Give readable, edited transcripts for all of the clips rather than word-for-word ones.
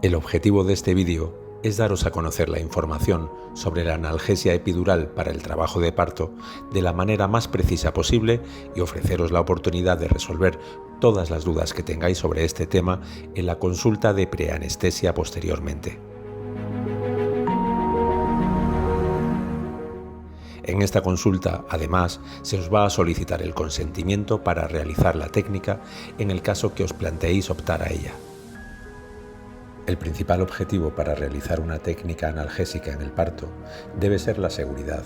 El objetivo de este vídeo es daros a conocer la información sobre la analgesia epidural para el trabajo de parto de la manera más precisa posible y ofreceros la oportunidad de resolver todas las dudas que tengáis sobre este tema en la consulta de preanestesia posteriormente. En esta consulta, además, se os va a solicitar el consentimiento para realizar la técnica en el caso que os planteéis optar a ella. El principal objetivo para realizar una técnica analgésica en el parto debe ser la seguridad,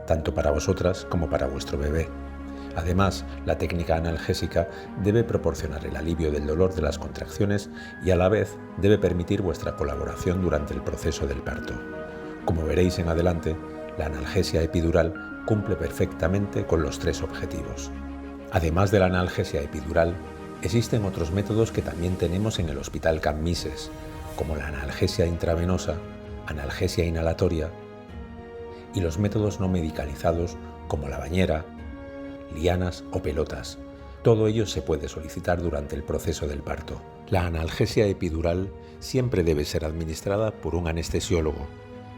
tanto para vosotras como para vuestro bebé. Además, la técnica analgésica debe proporcionar el alivio del dolor de las contracciones y a la vez debe permitir vuestra colaboración durante el proceso del parto. Como veréis en adelante, la analgesia epidural cumple perfectamente con los tres objetivos. Además de la analgesia epidural, existen otros métodos que también tenemos en el Hospital Can Misses, como la analgesia intravenosa, analgesia inhalatoria y los métodos no medicalizados como la bañera, lianas o pelotas. Todo ello se puede solicitar durante el proceso del parto. La analgesia epidural siempre debe ser administrada por un anestesiólogo,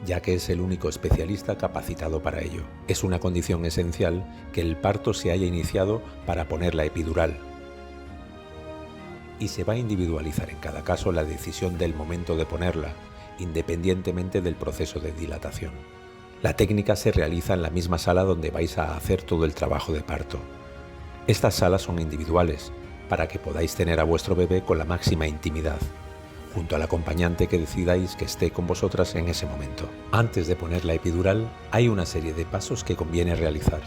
ya que es el único especialista capacitado para ello. Es una condición esencial que el parto se haya iniciado para poner la epidural, y se va a individualizar en cada caso la decisión del momento de ponerla, independientemente del proceso de dilatación. La técnica se realiza en la misma sala donde vais a hacer todo el trabajo de parto. Estas salas son individuales, para que podáis tener a vuestro bebé con la máxima intimidad, junto al acompañante que decidáis que esté con vosotras en ese momento. Antes de poner la epidural, hay una serie de pasos que conviene realizar.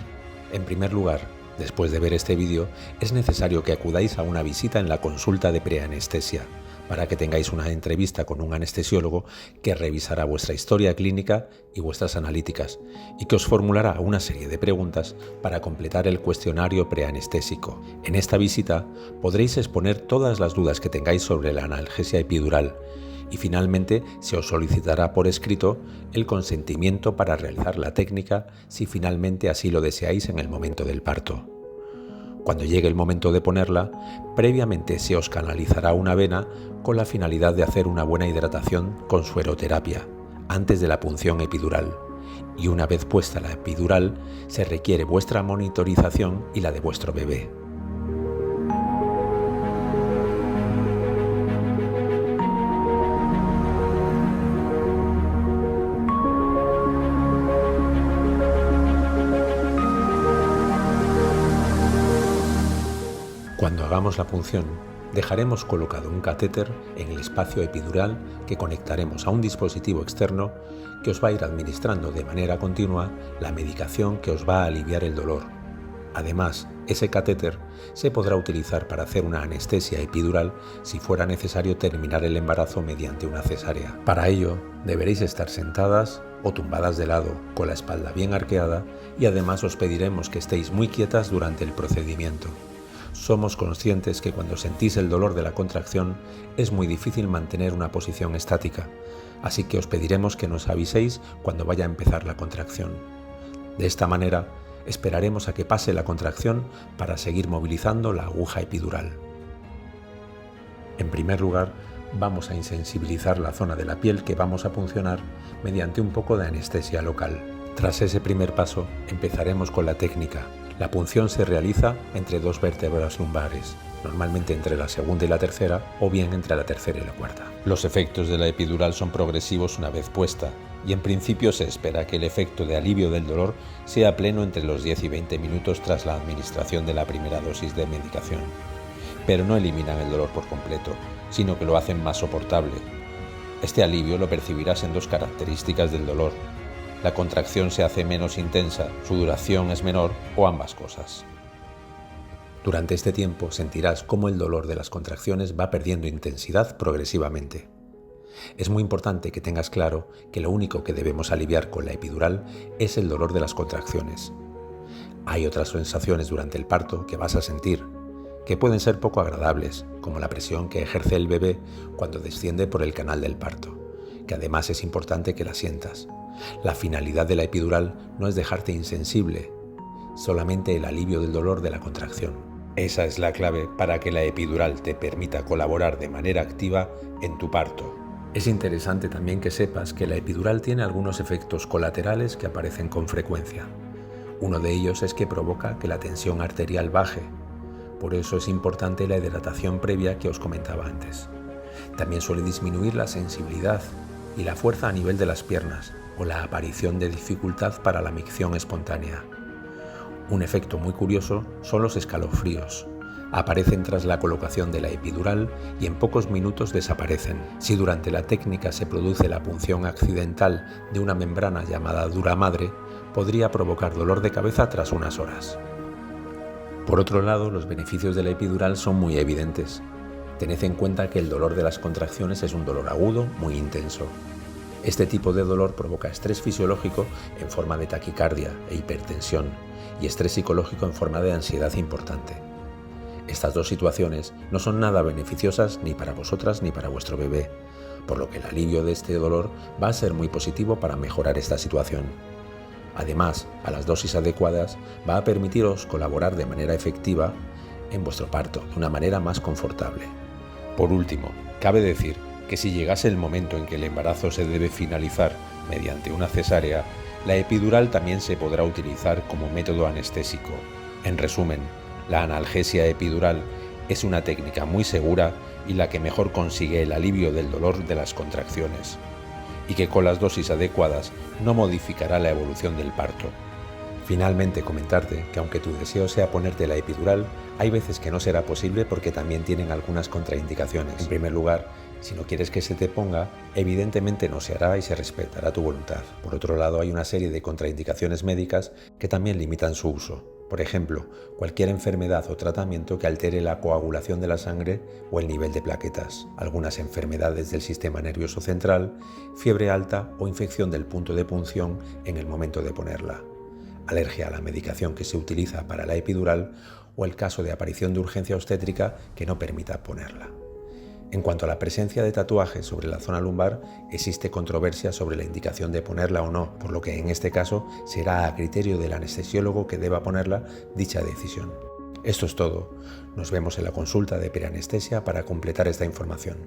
En primer lugar, después de ver este vídeo, es necesario que acudáis a una visita en la consulta de preanestesia, para que tengáis una entrevista con un anestesiólogo que revisará vuestra historia clínica y vuestras analíticas y que os formulará una serie de preguntas para completar el cuestionario preanestésico. En esta visita podréis exponer todas las dudas que tengáis sobre la analgesia epidural y finalmente se os solicitará por escrito el consentimiento para realizar la técnica si finalmente así lo deseáis en el momento del parto. Cuando llegue el momento de ponerla, previamente se os canalizará una vena con la finalidad de hacer una buena hidratación con sueroterapia antes de la punción epidural. Y una vez puesta la epidural, se requiere vuestra monitorización y la de vuestro bebé. Cuando hagamos la punción, dejaremos colocado un catéter en el espacio epidural que conectaremos a un dispositivo externo que os va a ir administrando de manera continua la medicación que os va a aliviar el dolor. Además, ese catéter se podrá utilizar para hacer una anestesia epidural si fuera necesario terminar el embarazo mediante una cesárea. Para ello, deberéis estar sentadas o tumbadas de lado, con la espalda bien arqueada, y además os pediremos que estéis muy quietas durante el procedimiento. Somos conscientes que cuando sentís el dolor de la contracción es muy difícil mantener una posición estática, así que os pediremos que nos aviséis cuando vaya a empezar la contracción. De esta manera, esperaremos a que pase la contracción para seguir movilizando la aguja epidural. En primer lugar, vamos a insensibilizar la zona de la piel que vamos a puncionar mediante un poco de anestesia local. Tras ese primer paso, empezaremos con la técnica. La punción se realiza entre dos vértebras lumbares, normalmente entre la segunda y la tercera, o bien entre la tercera y la cuarta. Los efectos de la epidural son progresivos una vez puesta, y en principio se espera que el efecto de alivio del dolor sea pleno entre los 10 y 20 minutos tras la administración de la primera dosis de medicación. Pero no eliminan el dolor por completo, sino que lo hacen más soportable. Este alivio lo percibirás en dos características del dolor. La contracción se hace menos intensa, su duración es menor o ambas cosas. Durante este tiempo sentirás cómo el dolor de las contracciones va perdiendo intensidad progresivamente. Es muy importante que tengas claro que lo único que debemos aliviar con la epidural es el dolor de las contracciones. Hay otras sensaciones durante el parto que vas a sentir, que pueden ser poco agradables, como la presión que ejerce el bebé cuando desciende por el canal del parto, que además es importante que la sientas. La finalidad de la epidural no es dejarte insensible, solamente el alivio del dolor de la contracción. Esa es la clave para que la epidural te permita colaborar de manera activa en tu parto. Es interesante también que sepas que la epidural tiene algunos efectos colaterales que aparecen con frecuencia. Uno de ellos es que provoca que la tensión arterial baje. Por eso es importante la hidratación previa que os comentaba antes. También suele disminuir la sensibilidad y la fuerza a nivel de las piernas o la aparición de dificultad para la micción espontánea. Un efecto muy curioso son los escalofríos. Aparecen tras la colocación de la epidural y en pocos minutos desaparecen. Si durante la técnica se produce la punción accidental de una membrana llamada dura madre, podría provocar dolor de cabeza tras unas horas. Por otro lado, los beneficios de la epidural son muy evidentes. Tened en cuenta que el dolor de las contracciones es un dolor agudo, muy intenso. Este tipo de dolor provoca estrés fisiológico en forma de taquicardia e hipertensión y estrés psicológico en forma de ansiedad importante. Estas dos situaciones no son nada beneficiosas ni para vosotras ni para vuestro bebé, por lo que el alivio de este dolor va a ser muy positivo para mejorar esta situación. Además, a las dosis adecuadas va a permitiros colaborar de manera efectiva en vuestro parto de una manera más confortable. Por último, cabe decir que si llegase el momento en que el embarazo se debe finalizar mediante una cesárea, la epidural también se podrá utilizar como método anestésico. En resumen, la analgesia epidural es una técnica muy segura y la que mejor consigue el alivio del dolor de las contracciones, y que con las dosis adecuadas no modificará la evolución del parto. Finalmente, comentarte que aunque tu deseo sea ponerte la epidural, hay veces que no será posible porque también tienen algunas contraindicaciones. En primer lugar, si no quieres que se te ponga, evidentemente no se hará y se respetará tu voluntad. Por otro lado, hay una serie de contraindicaciones médicas que también limitan su uso. Por ejemplo, cualquier enfermedad o tratamiento que altere la coagulación de la sangre o el nivel de plaquetas, algunas enfermedades del sistema nervioso central, fiebre alta o infección del punto de punción en el momento de ponerla, alergia a la medicación que se utiliza para la epidural o el caso de aparición de urgencia obstétrica que no permita ponerla. En cuanto a la presencia de tatuajes sobre la zona lumbar, existe controversia sobre la indicación de ponerla o no, por lo que en este caso será a criterio del anestesiólogo que deba ponerla dicha decisión. Esto es todo. Nos vemos en la consulta de perianestesia para completar esta información.